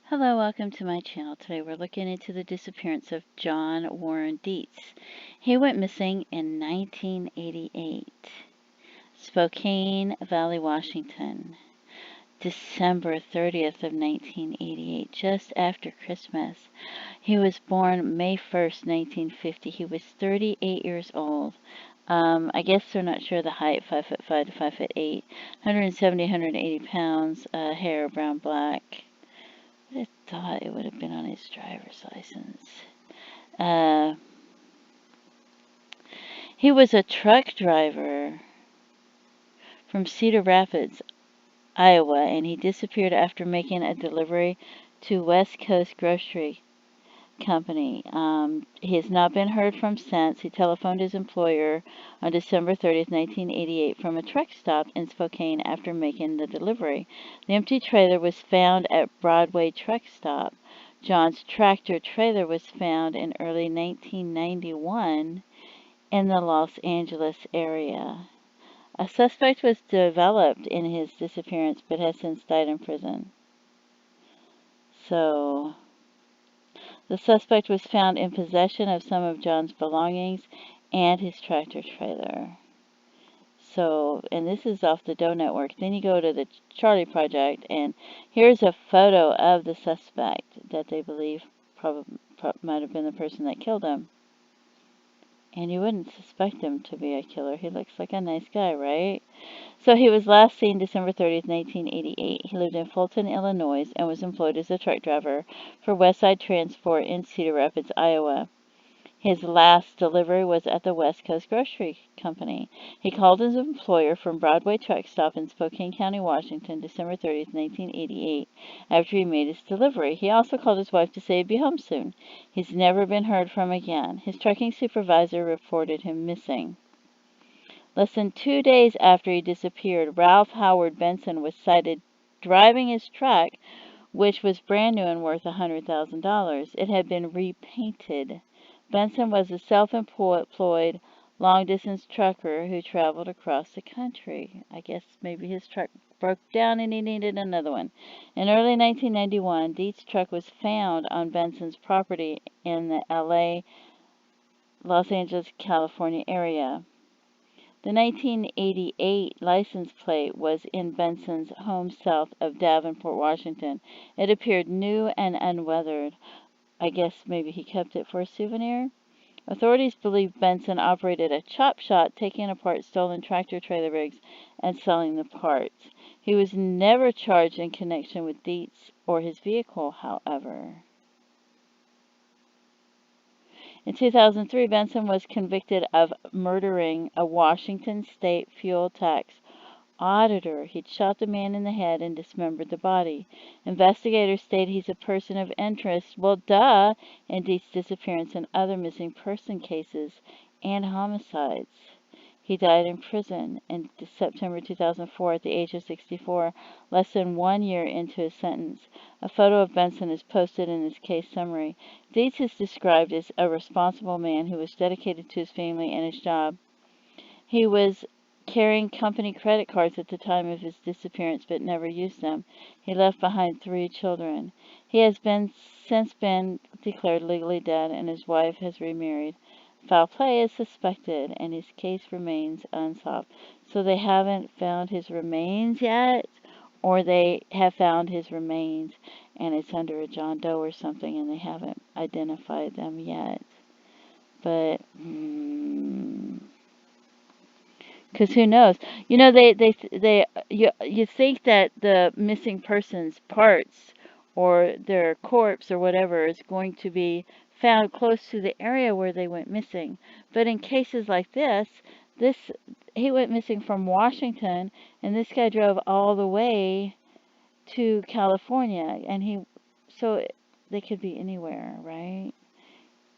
Hello, welcome to my channel. Today we're looking into the disappearance of John Warren Deetz. He went missing in 1988, Spokane Valley, Washington, December 30th of 1988, just after Christmas. He was born May 1st, 1950. He was 38 years old. I guess they're not sure the height, 5'5" to 5'8", 170, 180 pounds, hair brown black. I thought it would have been on his driver's license. He was a truck driver from Cedar Rapids, Iowa, and he disappeared after making a delivery to West Coast Grocery Company. He has not been heard from since. He telephoned his employer on December 30th, 1988 from a truck stop in Spokane after making the delivery. The empty trailer was found at Broadway truck stop. John's tractor trailer was found in early 1991 in the Los Angeles area. A suspect was developed in his disappearance but has since died in prison. So, the suspect was found in possession of some of John's belongings and his tractor trailer. So, and this is off the Doe Network. Then you go to the Charlie Project, and here's a photo of the suspect that they believe probably might have been the person that killed him. And you wouldn't suspect him to be a killer. He looks like a nice guy, right? So he was last seen December 30th, 1988. He lived in Fulton, Illinois, and was employed as a truck driver for Westside Transport in Cedar Rapids, Iowa. His last delivery was at the West Coast Grocery Company. He called his employer from Broadway Truck Stop in Spokane County, Washington, December 30th, 1988, after he made his delivery. He also called his wife to say he'd be home soon. He's never been heard from again. His trucking supervisor reported him missing. Less than 2 days after he disappeared, Ralph Howard Benson was sighted driving his truck, which was brand new and worth $100,000. It had been repainted. Benson was a self-employed, long-distance trucker who traveled across the country. I guess maybe his truck broke down and he needed another one. In early 1991, Deetz's truck was found on Benson's property in the LA, Los Angeles, California area. The 1988 license plate was in Benson's home south of Davenport, Washington. It appeared new and unweathered. I guess maybe he kept it for a souvenir. Authorities believe Benson operated a chop shop, taking apart stolen tractor-trailer rigs and selling the parts. He was never charged in connection with Deetz or his vehicle, however. In 2003, Benson was convicted of murdering a Washington state fuel tax auditor. He'd shot the man in the head and dismembered the body. Investigators state he's a person of interest, in Deetz's disappearance and other missing person cases and homicides. He died in prison in September 2004 at the age of 64, less than 1 year into his sentence. A photo of Benson is posted in his case summary. Deetz is described as a responsible man who was dedicated to his family and his job. He was carrying company credit cards at the time of his disappearance but never used them. He left behind 3 children. He has since been declared legally dead and his wife has remarried. Foul play is suspected and his case remains unsolved. So they haven't found his remains yet, or they have found his remains and it's under a John Doe or something and they haven't identified them yet. But because who knows? You know, you think that the missing person's parts or their corpse or whatever is going to be found close to the area where they went missing. But in cases like this, he went missing from Washington, and this guy drove all the way to California, and so they could be anywhere, right?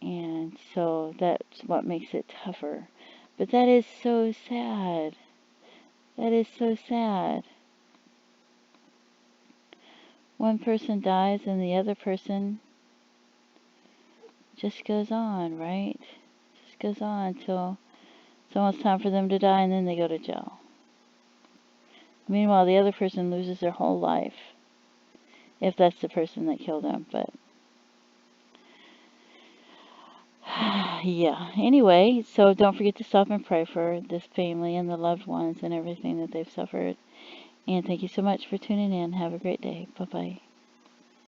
And so that's what makes it tougher. But that is so sad. That is so sad. One person dies and the other person just goes on, right? Just goes on until it's almost time for them to die and then they go to jail. Meanwhile, the other person loses their whole life. if that's the person that killed him. But yeah, anyway, so don't forget to stop and pray for this family and the loved ones and everything that they've suffered. And thank you so much for tuning in. Have a great day. Bye-bye.